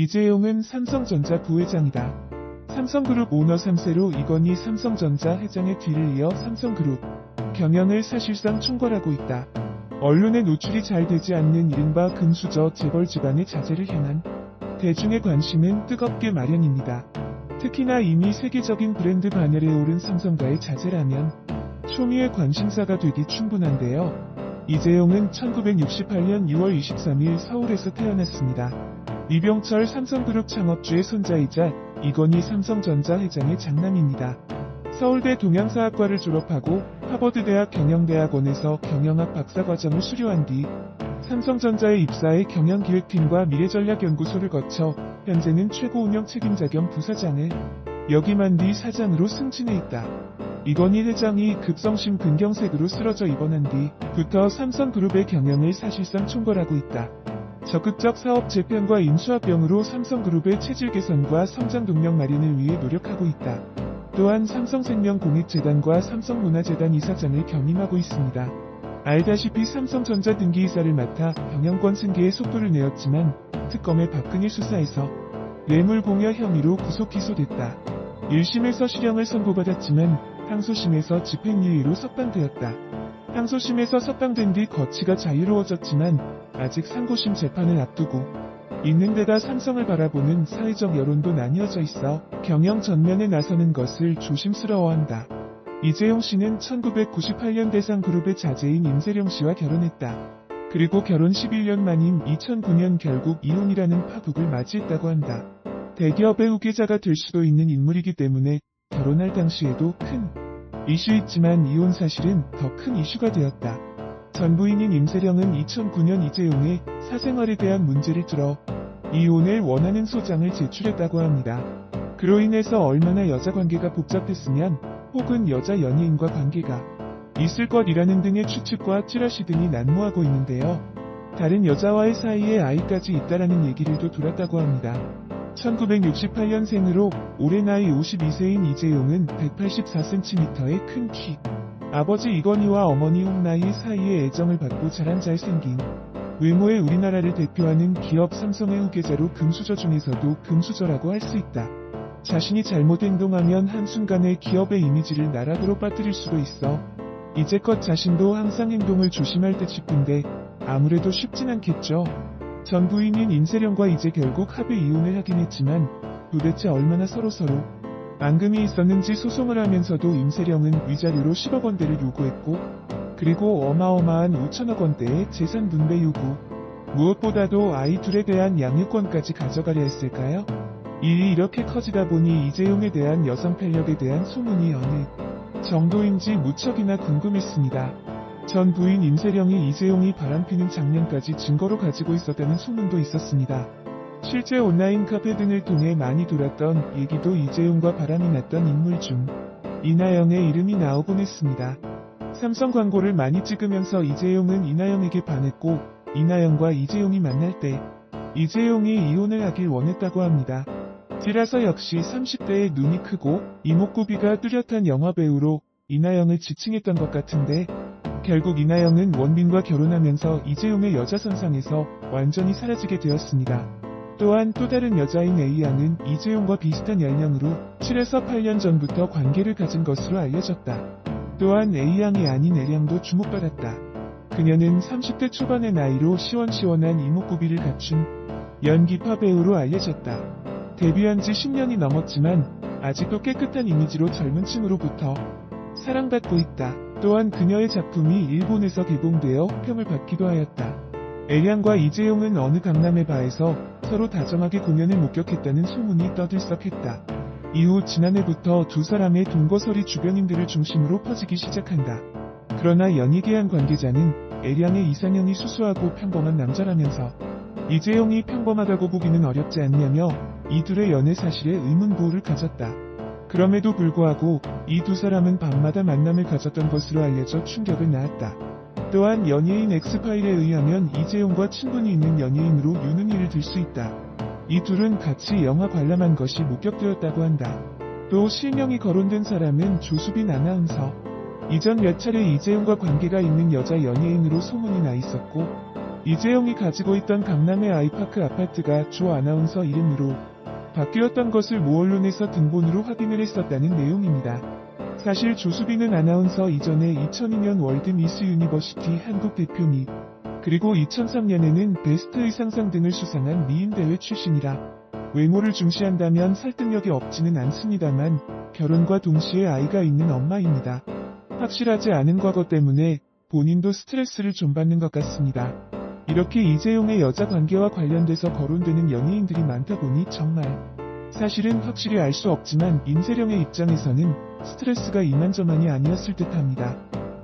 이재용은 삼성전자 부회장이다. 삼성그룹 오너 3세로 이건희 삼성전자 회장의 뒤를 이어 삼성그룹 경영을 사실상 총괄하고 있다. 언론에 노출이 잘 되지 않는 이른바 금수저 재벌 집안의 자제를 향한 대중의 관심은 뜨겁게 마련입니다. 특히나 이미 세계적인 브랜드 반열에 오른 삼성과의 자제라면 초미의 관심사가 되기 충분한데요. 이재용은 1968년 6월 23일 서울에서 태어났습니다. 이병철 삼성그룹 창업주의 손자이자 이건희 삼성전자 회장의 장남입니다. 서울대 동양사학과를 졸업하고 하버드대학 경영대학원에서 경영학 박사과정을 수료한 뒤 삼성전자에 입사해 경영기획팀과 미래전략연구소를 거쳐 현재는 최고운영 책임자 겸 부사장을 역임한 뒤 사장으로 승진해 있다. 이건희 회장이 급성심 근경색으로 쓰러져 입원한 뒤부터 삼성그룹의 경영을 사실상 총괄하고 있다. 적극적 사업 재편과 인수합병으로 삼성그룹의 체질 개선과 성장 동력 마련을 위해 노력하고 있다. 또한 삼성생명공익재단과 삼성문화재단 이사장을 겸임하고 있습니다. 알다시피 삼성전자 등기이사를 맡아 경영권 승계에 속도를 내었지만 특검의 박근혜 수사에서 뇌물공여 혐의로 구속 기소됐다. 1심에서 실형을 선고받았지만 항소심에서 집행유예로 석방되었다. 항소심에서 석방된 뒤 거취가 자유로워졌지만 아직 상고심 재판을 앞두고 있는 데다 삼성을 바라보는 사회적 여론도 나뉘어져 있어 경영 전면에 나서는 것을 조심스러워한다. 이재용 씨는 1998년 대상그룹의 자제인 임세령 씨와 결혼했다. 그리고 결혼 11년 만인 2009년 결국 이혼이라는 파국을 맞이했다고 한다. 대기업의 후계자가 될 수도 있는 인물이기 때문에 결혼할 당시에도 큰 이슈였지만 이혼 사실은 더 큰 이슈가 되었다. 전 부인인 임세령은 2009년 이재용의 사생활에 대한 문제를 들어 이혼을 원하는 소장을 제출했다고 합니다. 그로 인해서 얼마나 여자 관계가 복잡했으면 혹은 여자 연예인과 관계가 있을 것이라는 등의 추측과 찌라시 등이 난무하고 있는데요. 다른 여자와의 사이에 아이까지 있다라는 얘기들도 돌았다고 합니다. 1968년생으로 올해 나이 52세인 이재용은 184cm의 큰 키, 아버지 이건희와 어머니 홍나희 사이에 애정을 받고 자란 잘생긴 외모의 우리나라를 대표하는 기업 삼성의 후계자로 금수저 중에서도 금수저라고 할 수 있다. 자신이 잘못 행동하면 한순간에 기업의 이미지를 나락으로 빠뜨릴 수도 있어 이제껏 자신도 항상 행동을 조심할 듯 싶은데 아무래도 쉽진 않겠죠. 전 부인인 임세령과 이제 결국 합의 이혼을 하긴 했지만 도대체 얼마나 서로서로 앙금이 있었는지 소송을 하면서도 임세령은 위자료로 10억 원대를 요구했고 그리고 어마어마한 5천억 원대의 재산 분배 요구, 무엇보다도 아이 둘에 대한 양육권까지 가져가려 했을까요? 일이 이렇게 커지다 보니 이재용에 대한 여성 편력에 대한 소문이 어느 정도인지 무척이나 궁금했습니다. 전 부인 임세령이 이재용이 바람피는 장면까지 증거로 가지고 있었다는 소문도 있었습니다. 실제 온라인 카페 등을 통해 많이 돌았던 얘기도 이재용과 바람이 났던 인물 중 이나영의 이름이 나오곤 했습니다. 삼성 광고를 많이 찍으면서 이재용은 이나영에게 반했고 이나영과 이재용이 만날 때 이재용이 이혼을 하길 원했다고 합니다. 뒤라서 역시 30대에 눈이 크고 이목구비가 뚜렷한 영화배우로 이나영을 지칭했던 것 같은데 결국 이나영은 원빈과 결혼하면서 이재용의 여자선상에서 완전히 사라지게 되었습니다. 또한 또 다른 여자인 A양은 이재용과 비슷한 연령으로 7에서 8년 전부터 관계를 가진 것으로 알려졌다. 또한 A양이 아닌 L양도 주목받았다. 그녀는 30대 초반의 나이로 시원시원한 이목구비를 갖춘 연기파 배우로 알려졌다. 데뷔한 지 10년이 넘었지만 아직도 깨끗한 이미지로 젊은 층으로부터 사랑받고 있다. 또한 그녀의 작품이 일본에서 개봉되어 호평을 받기도 하였다. L양과 이재용은 어느 강남의 바에서 서로 다정하게 공연을 목격했다는 소문이 떠들썩했다. 이후 지난해부터 두 사람의 동거설이 주변인들을 중심으로 퍼지기 시작한다. 그러나 연예계한 관계자는 L양의 이상형이 수수하고 평범한 남자라면서 이재용이 평범하다고 보기는 어렵지 않냐며 이 둘의 연애 사실에 의문부호를 가졌다. 그럼에도 불구하고 이 두 사람은 밤마다 만남을 가졌던 것으로 알려져 충격을 낳았다. 또한 연예인 엑스파일에 의하면 이재용과 친분이 있는 연예인으로 유능희를 들 수 있다. 이 둘은 같이 영화 관람한 것이 목격되었다고 한다. 또 실명이 거론된 사람은 조수빈 아나운서. 이전 몇 차례 이재용과 관계가 있는 여자 연예인으로 소문이 나 있었고 이재용이 가지고 있던 강남의 아이파크 아파트가 조 아나운서 이름으로 바뀌었던 것을 모 언론에서 등본으로 확인을 했었다는 내용입니다. 사실 조수빈은 아나운서 이전에 2002년 월드 미스 유니버시티 한국 대표 및 그리고 2003년에는 베스트 의상상 등을 수상한 미인 대회 출신이라 외모를 중시한다면 설득력이 없지는 않습니다만 결혼과 동시에 아이가 있는 엄마입니다. 확실하지 않은 과거 때문에 본인도 스트레스를 좀 받는 것 같습니다. 이렇게 이재용의 여자 관계와 관련돼서 거론되는 연예인들이 많다 보니 정말 사실은 확실히 알 수 없지만 임세령의 입장에서는 스트레스가 이만저만이 아니었을 듯합니다.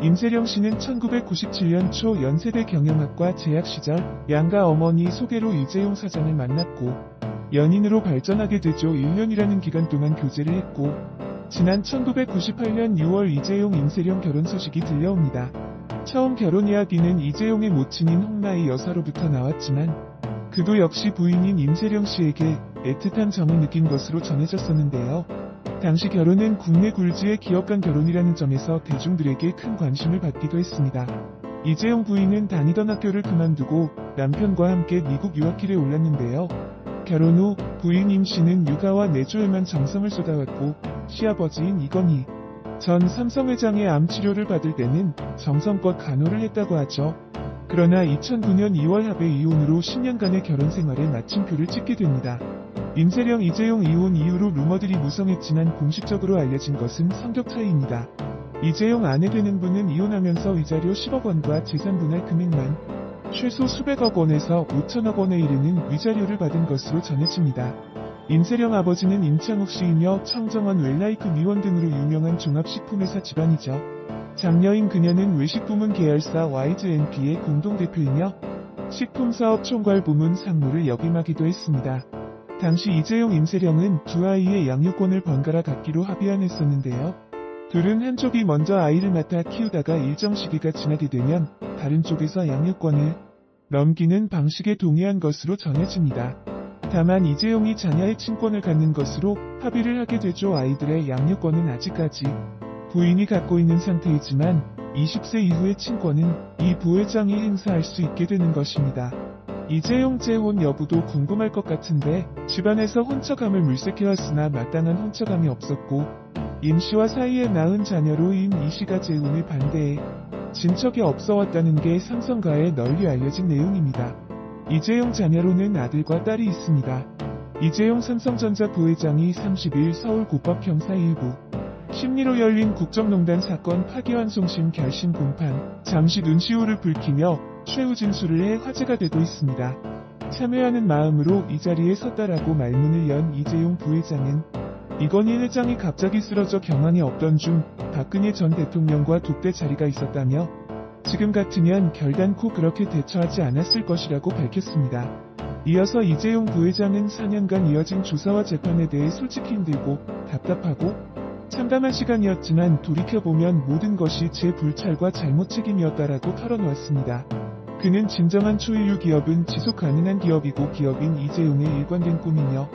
임세령 씨는 1997년 초 연세대 경영학과 재학 시절 양가 어머니 소개로 이재용 사장을 만났고 연인으로 발전하게 되죠. 1년이라는 기간 동안 교제를 했고 지난 1998년 6월 이재용 임세령 결혼 소식이 들려옵니다. 처음 결혼 이야기는 이재용의 모친인 홍나희 여사로부터 나왔지만 그도 역시 부인인 임세령 씨에게 애틋한 정을 느낀 것으로 전해졌었는데요. 당시 결혼은 국내 굴지의 기업 간 결혼이라는 점에서 대중들에게 큰 관심을 받기도 했습니다. 이재용 부인은 다니던 학교를 그만두고 남편과 함께 미국 유학길에 올랐는데요. 결혼 후 부인 임 씨는 육아와 내조에만 정성을 쏟아왔고 시아버지인 이건희 전 삼성회장의 암 치료를 받을 때는 정성껏 간호를 했다고 하죠. 그러나 2009년 2월 합의 이혼으로 10년간의 결혼 생활에 마침표를 찍게 됩니다. 임세령 이재용 이혼 이후로 루머들이 무성했지만 공식적으로 알려진 것은 성격 차이입니다. 이재용 아내 되는 분은 이혼하면서 위자료 10억 원과 재산 분할 금액만 최소 수백억 원에서 5천억 원에 이르는 위자료를 받은 것으로 전해집니다. 임세령 아버지는 임창욱 씨이며 청정원 웰라이프 미원 등으로 유명한 종합식품회사 집안이죠. 장녀인 그녀는 외식부문 계열사 YGNP의 공동대표이며 식품사업 총괄부문 상무를 역임하기도 했습니다. 당시 이재용 임세령은 두 아이의 양육권을 번갈아 갖기로 합의안했었는데요. 둘은 한쪽이 먼저 아이를 맡아 키우다가 일정 시기가 지나게 되면 다른 쪽에서 양육권을 넘기는 방식에 동의한 것으로 전해집니다. 다만 이재용이 자녀의 친권을 갖는 것으로 합의를 하게 되죠. 아이들의 양육권은 아직까지 부인이 갖고 있는 상태이지만 20세 이후의 친권은 이 부회장이 행사할 수 있게 되는 것입니다. 이재용 재혼 여부도 궁금할 것 같은데 집안에서 혼처감을 물색해왔으나 마땅한 혼처감이 없었고 임 씨와 사이에 낳은 자녀로 임 이 씨가 재혼을 반대해 진척이 없어왔다는 게 삼성가에 널리 알려진 내용입니다. 이재용 자녀로는 아들과 딸이 있습니다. 이재용 삼성전자 부회장이 30일 서울고법 형사 1부 심리로 열린 국정농단 사건 파기환송심 결심 공판 잠시 눈시울을 붉히며 최후 진술을 해 화제가 되고 있습니다. 참여하는 마음으로 이 자리에 섰다라고 말문을 연 이재용 부회장은 이건희 회장이 갑자기 쓰러져 경황이 없던 중 박근혜 전 대통령과 독대 자리가 있었다며 지금 같으면 결단코 그렇게 대처하지 않았을 것이라고 밝혔습니다. 이어서 이재용 부회장은 4년간 이어진 조사와 재판에 대해 솔직히 힘들고 답답하고 참담한 시간이었지만 돌이켜보면 모든 것이 제 불찰과 잘못 책임이었다라고 털어놓았습니다. 그는 진정한 초일류 기업은 지속 가능한 기업이고 기업인 이재용의 일관된 꿈이며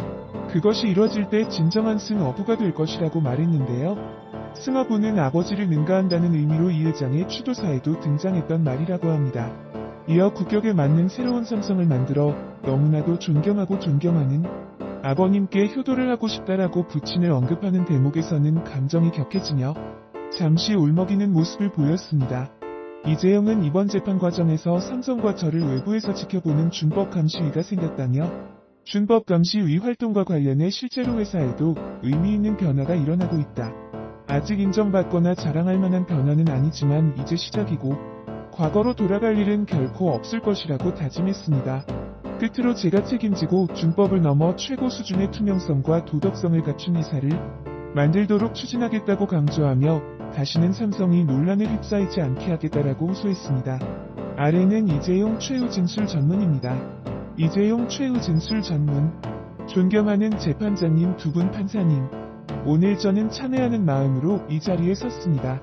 그것이 이뤄질 때 진정한 승어부가 될 것이라고 말했는데요. 승어부는 아버지를 능가한다는 의미로 이 회장의 추도사에도 등장했던 말이라고 합니다. 이어 국격에 맞는 새로운 삼성을 만들어 너무나도 존경하고 존경하는 아버님께 효도를 하고 싶다라고 부친을 언급하는 대목에서는 감정이 격해지며 잠시 울먹이는 모습을 보였습니다. 이재용은 이번 재판 과정에서 삼성과 저를 외부에서 지켜보는 준법감시위가 생겼다며 준법감시위 활동과 관련해 실제로 회사에도 의미 있는 변화가 일어나고 있다. 아직 인정받거나 자랑할 만한 변화는 아니지만 이제 시작이고 과거로 돌아갈 일은 결코 없을 것이라고 다짐했습니다. 끝으로 제가 책임지고 준법을 넘어 최고 수준의 투명성과 도덕성을 갖춘 회사를 만들도록 추진하겠다고 강조하며 다시는 삼성이 논란에 휩싸이지 않게 하겠다라고 호소했습니다. 아래는 이재용 최후 진술 전문입니다. 이재용 최후 진술 전문. 존경하는 재판장님 두 분 판사님. 오늘 저는 참회하는 마음으로 이 자리에 섰습니다.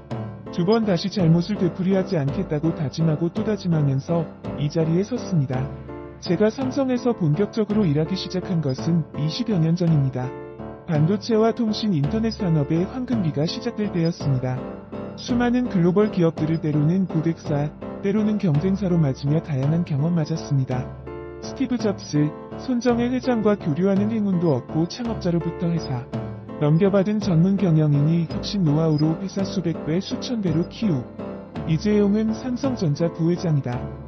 두 번 다시 잘못을 되풀이하지 않겠다고 다짐하고 또 다짐하면서 이 자리에 섰습니다. 제가 삼성에서 본격적으로 일하기 시작한 것은 20여 년 전입니다. 반도체와 통신 인터넷 산업의 황금기가 시작될 때였습니다. 수많은 글로벌 기업들을 때로는 고객사, 때로는 경쟁사로 맞으며 다양한 경험 맞았습니다. 스티브 잡스, 손정혜 회장과 교류하는 행운도 없고 창업자로부터 회사 넘겨받은 전문 경영인이 혁신 노하우로 회사 수백 배 수천 배로 키우. 이재용은 삼성전자 부회장이다.